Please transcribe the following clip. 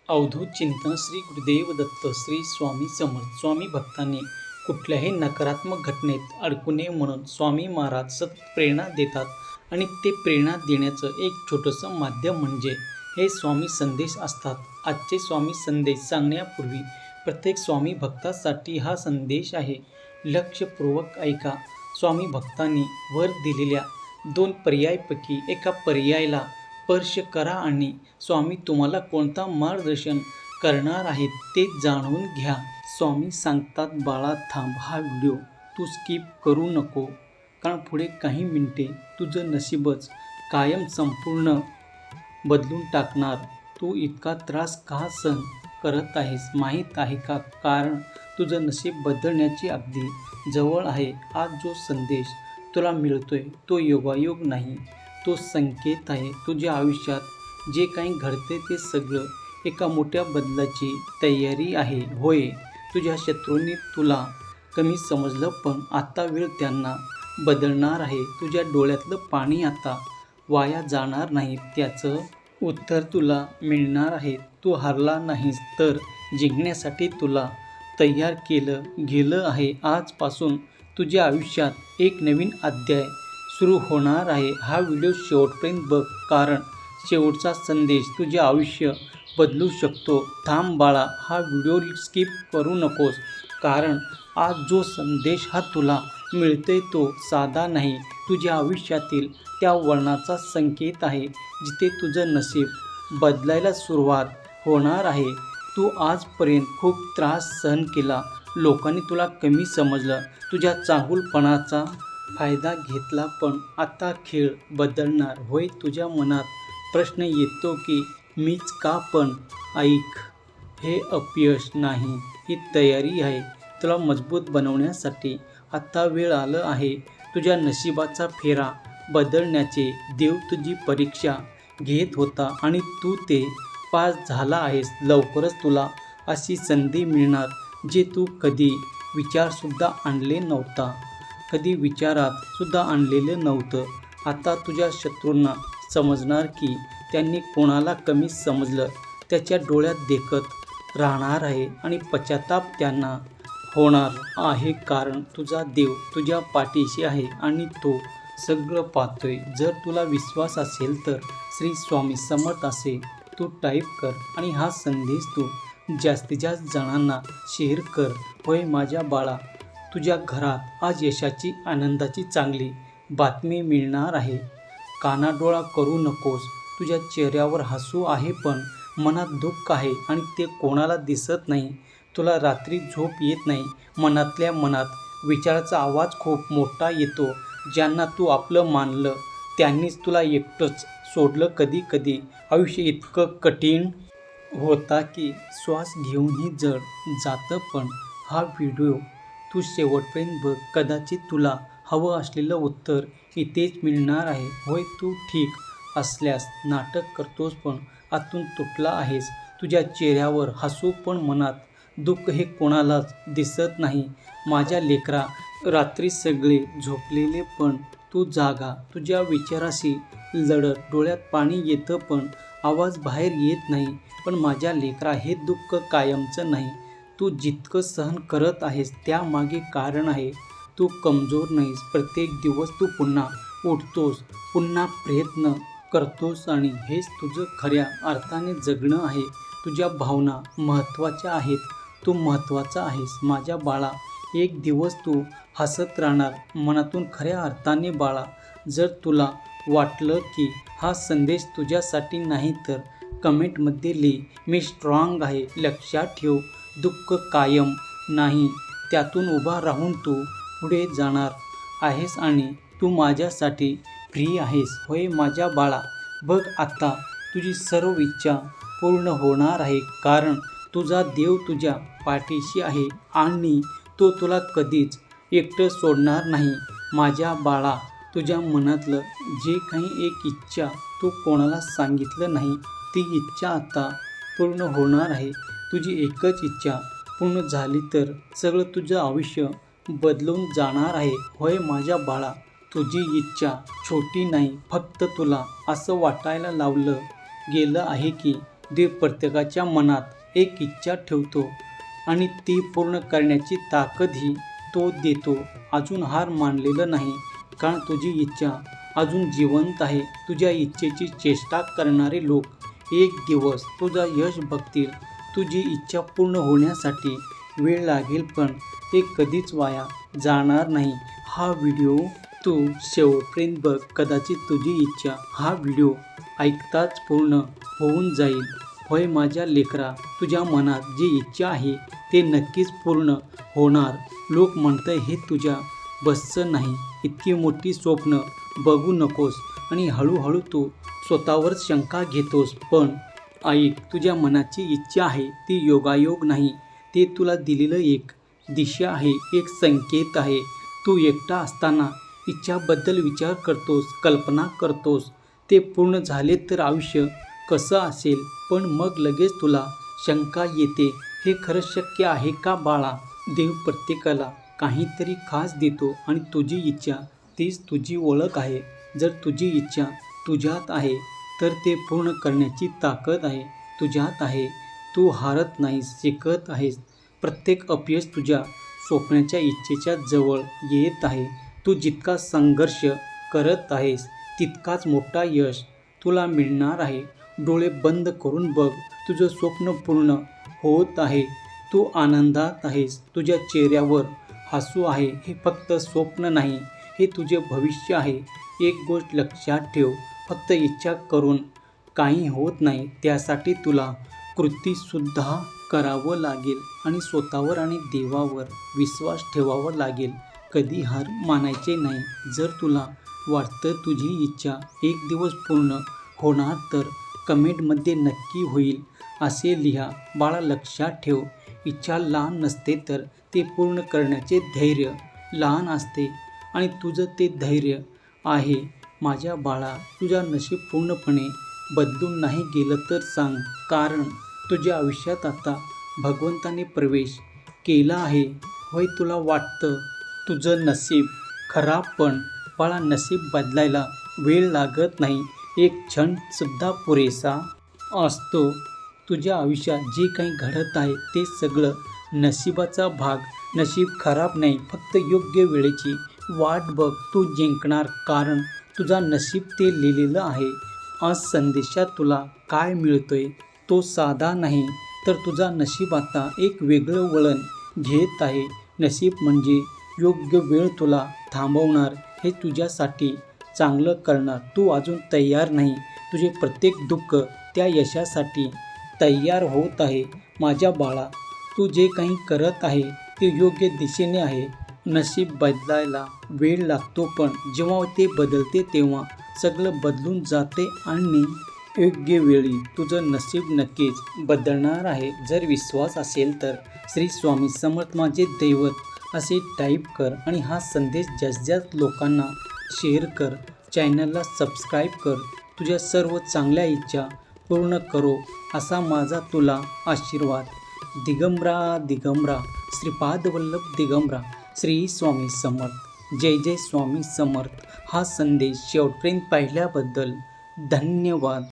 अवधूत चिंतन श्री गुरुदेव दत्त श्री स्वामी समर्थ. स्वामी भक्तांनी कुठल्याही नकारात्मक घटनेत अडकू नये म्हणून स्वामी महाराज सतत प्रेरणा देतात आणि ते प्रेरणा देण्याचं एक छोटंसं माध्यम म्हणजे हे स्वामी संदेश असतात. आजचे स्वामी संदेश सांगण्यापूर्वी प्रत्येक स्वामी भक्तासाठी हा संदेश आहे. लक्षपूर्वक ऐका. स्वामी भक्तांनी वर दिलेल्या 2 पर्यायापैकी एका पर्यायाला स्पर्श करा आणि स्वामी तुम्हाला कोणता मार्गदर्शन करणार आहेत ते जाणून घ्या. स्वामी सांगतात, बाळा थांब, हा व्हिडिओ तू स्किप करू नको, कारण पुढे काही मिनिटे तुझं नशीबच कायम संपूर्ण बदलून टाकणार. तू इतका त्रास का सहन करत आहेस माहीत आहे का? कारण तुझं नशीब बदलण्याची अगदी जवळ आहे. आज जो संदेश तुला मिळतोय तो योगायोग नाही, तो संकेत आहे. तुझ्या आयुष्यात जे काही घडते ते सगळं एका मोठ्या बदलाची तयारी आहे. होय, तुझ्या शत्रूंनी तुला कमी समजलं, पण आता वेळ त्यांना बदलणार आहे. तुझ्या डोळ्यातलं पाणी आता वाया जाणार नाही, त्याचं उत्तर तुला मिळणार आहे. तू हारला नाहीस, तर जिंकण्यासाठी तुला तयार केलं गेलं आहे. आजपासून तुझ्या आयुष्यात एक नवीन अध्याय सुरू होणार आहे. हा व्हिडिओ शेवटपर्यंत बघ, कारण शेवटचा संदेश तुझे आयुष्य बदलू शकतो. थांब बाळा, हा व्हिडिओ स्किप करू नकोस, कारण आज जो संदेश हा तुला मिळतोय तो साधा नाही, तुझ्या आयुष्यातील त्या वळणाचा संकेत आहे जिथे तुझं नशीब बदलायला सुरुवात होणार आहे. तू आजपर्यंत खूप त्रास सहन केला, लोकांनी तुला कमी समजलं, तुझ्या चांगुलपणाचा फायदा घेतला, पण आता खेळ बदलणार. होय, तुझ्या मनात प्रश्न येतो की मीच का? पण ऐक, हे अपयश नाही, ही तयारी आहे तुला मजबूत बनवण्यासाठी. आता वेळ आलं आहे तुझ्या नशिबाचा फेरा बदलण्याचे. देव तुझी परीक्षा घेत होता आणि तू ते पास झाला आहेस. लवकरच तुला अशी संधी मिळणार जे तू कधी विचारसुद्धा आणले नव्हता, कधी विचारात सुद्धा आणलेलं नव्हतं. आता तुझ्या शत्रूंना समजणार की त्यांनी कोणाला कमी समजलं, त्याच्या डोळ्यात देखत राहणार आहे आणि पश्चाताप त्यांना होणार आहे, कारण तुझा देव तुझ्या पाठीशी आहे आणि तो सगळं पाहतोय. जर तुला विश्वास असेल तर श्री स्वामी समर्थ असे तू टाईप कर आणि हा संदेश तू जास्तीत जास्त जणांना शेअर कर. होय माझ्या बाळा, तुझ्या घरात आज यशाची, आनंदाची चांगली बातमी मिळणार आहे. कानाडोळा करू नकोस. तुझ्या चेहऱ्यावर हसू आहे, पण मनात दुःख आहे आणि ते कोणाला दिसत नाही. तुला रात्री झोप येत नाही. मनातल्या मनात विचाराचा आवाज खूप मोठा येतो. ज्यांना तू आपलं मानलं त्यांनीच तुला एकटंच सोडलं. कधी कधी आयुष्य इतकं कठीण होता की श्वास घेऊनही जड जातं. पण हा व्हिडिओ तू शेवटपर्यंत बघ, कदाचित तुला हवं असलेलं उत्तर इथेच मिळणार आहे. होय, तू ठीक असल्यास नाटक करतोस, पण आतून तुटला आहेस. तुझ्या चेहऱ्यावर हसू, पण मनात दुःख हे कोणालाच दिसत नाही. माझ्या लेकरा, रात्री सगळे झोपलेले पण तू जागा, तुझ्या विचाराशी लढत. डोळ्यात पाणी येतं पण आवाज बाहेर येत नाही. पण माझ्या लेकरा, हे दुःख कायमचं नाही. तू जितकं सहन करत आहेस त्यामागे कारण आहे. तू कमजोर नाहीस. प्रत्येक दिवस तू पुन्हा उठतोस, पुन्हा प्रयत्न करतोस आणि हेच तुझं खऱ्या अर्थाने जगणं आहे. तुझ्या भावना महत्त्वाच्या आहेत. तू महत्त्वाचा आहेस माझ्या बाळा. एक दिवस तू हसत राहणार मनातून खऱ्या अर्थाने बाळा. जर तुला वाटलं की हा संदेश तुझ्यासाठी नाही तर कमेंटमध्ये लिही, मी स्ट्रॉंग आहे. लक्षात ठेव, दुःख कायम नाही, त्यातून उभा राहून तू पुढे जाणार आहेस आणि तू माझ्यासाठी फ्री आहेस. होय माझ्या बाळा, बघ आता तुझी सर्व इच्छा पूर्ण होणार आहे, कारण तुझा देव तुझ्या पाठीशी आहे आणि तो तुला कधीच एकटं सोडणार नाही. माझ्या बाळा, तुझ्या मनातलं जे काही एक इच्छा तू कोणाला सांगितलं नाही, ती इच्छा आता पूर्ण होणार आहे. तुझी एकच इच्छा पूर्ण झाली तर सगळं तुझं आयुष्य बदलून जाणार आहे. होय माझ्या बाळा, तुझी इच्छा छोटी नाही. फक्त तुला असं वाटायला लावलं गेलं आहे की देव प्रत्येकाच्या मनात एक इच्छा ठेवतो आणि ती पूर्ण करण्याची ताकदही तो देतो. अजून हार मानलेलं नाही, कारण तुझी इच्छा अजून जिवंत आहे. तुझ्या इच्छेची चेष्टा करणारे लोक एक दिवस तुझा यश बघतील. तुझी इच्छा पूर्ण होण्यासाठी वेळ लागेल, पण ते कधीच वाया जाणार नाही. हा व्हिडिओ तू शेवटपर्यंत बघ. कदाचित तुझी इच्छा हा व्हिडिओ ऐकताच पूर्ण होऊन जाईल. होय माझ्या लेकरा, तुझ्या मनात जी इच्छा आहे ते नक्कीच पूर्ण होणार. लोक म्हणतंय हे तुझ्या बसचं नाही. इतकी मोठी स्वप्न बघू नकोस आणि हळूहळू तू स्वतःवर शंका घेतोस. पण ऐक, तुझ्या मनाची इच्छा आहे ती योगायोग नाही. ते तुला दिलेलं एक दिशा आहे, एक संकेत आहे. तू एकटा असताना इच्छाबद्दल विचार करतोस, कल्पना करतोस. ते पूर्ण झाले तर आयुष्य कसं असेल, पण मग लगेच तुला शंका येते, हे खरं शक्य आहे का बाळा? देव प्रत्येकाला काहीतरी खास देतो आणि तुझी इच्छा तीच तुझी ओळख आहे. जर तुझी इच्छा तुझ्यात आहे तर ते पूर्ण करण्याची ताकद आहे तुझ्यात आहे. तू हारत नाहीस, शिकत आहेस. प्रत्येक अपयश तुझ्या स्वप्नाच्या इच्छेच्या जवळ येत आहे. तू जितका संघर्ष करत आहेस तितकाच मोठा यश तुला मिळणार आहे. डोळे बंद करून बघ, तुझं स्वप्न पूर्ण होत आहे. तू आनंदात आहेस, तुझ्या चेहऱ्यावर हसू आहे. हे फक्त स्वप्न नाही, हे तुझे भविष्य आहे. एक गोष्ट लक्षात ठेव, फक्त इच्छा करून काही होत नाही. त्यासाठी तुला कृतीसुद्धा करावं लागेल आणि स्वतःवर आणि देवावर विश्वास ठेवावा लागेल. कधी हार मानायचे नाही. जर तुला वाटतं तुझी इच्छा एक दिवस पूर्ण होणार तर कमेंटमध्ये नक्की होईल असे लिहा. बाळा लक्षात ठेव, इच्छा लहान नसते तर ते पूर्ण करण्याचे धैर्य लहान असते आणि तुझं ते धैर्य आहे. माझ्या बाळा, तुझं नशीब पूर्णपणे बदलून नाही गेलं तर सांग, कारण तुझ्या आयुष्यात आता भगवंताने प्रवेश केला आहे. होय तुला वाटतं तुझं नशीब खराब, पण बाळा नशीब बदलायला वेळ लागत नाही. एक क्षणसुद्धा पुरेसा असतो. तुझ्या आयुष्यात जे काही घडत आहे ते सगळं नशिबाचा भाग. नशीब खराब नाही, फक्त योग्य वेळेची वाट बघ. तू जिंकणार, कारण तुझा नशीब ते लिहिलेलं आहे. आज संदेशात तुला काय मिळतोय तो साधा नाही, तर तुझा नशीब आता एक वेगळं वळण घेत आहे. नशीब म्हणजे योग्य वेळ तुला थांबवणार, हे तुझ्यासाठी चांगलं करणार. तू अजून तयार नाही. तुझे प्रत्येक दुःख त्या यशासाठी तयार होत आहे. माझ्या बाळा, तू जे काही करत आहे ते योग्य दिशेने आहे. नशीब बदलायला वेळ लागतो, पण जेव्हा ते बदलते तेव्हा सगळं बदलून जाते आणि योग्य वेळी तुझं नशीब नक्कीच बदलणार आहे. जर विश्वास असेल तर श्री स्वामी समर्थ माझे दैवत असे टाईप कर आणि हा संदेश जास्तीत लोकांना शेअर कर. चॅनलला सबस्क्राईब कर. तुझ्या सर्व चांगल्या इच्छा पूर्ण करो असा माझा तुला आशीर्वाद. दिगंबरा दिगंबरा, श्रीपाद वल्लभ दिगंबरा, श्री स्वामी समर्थ. जय जय स्वामी समर्थ. हा संदेश शेवटपर्यंत पाहिल्याबद्दल धन्यवाद.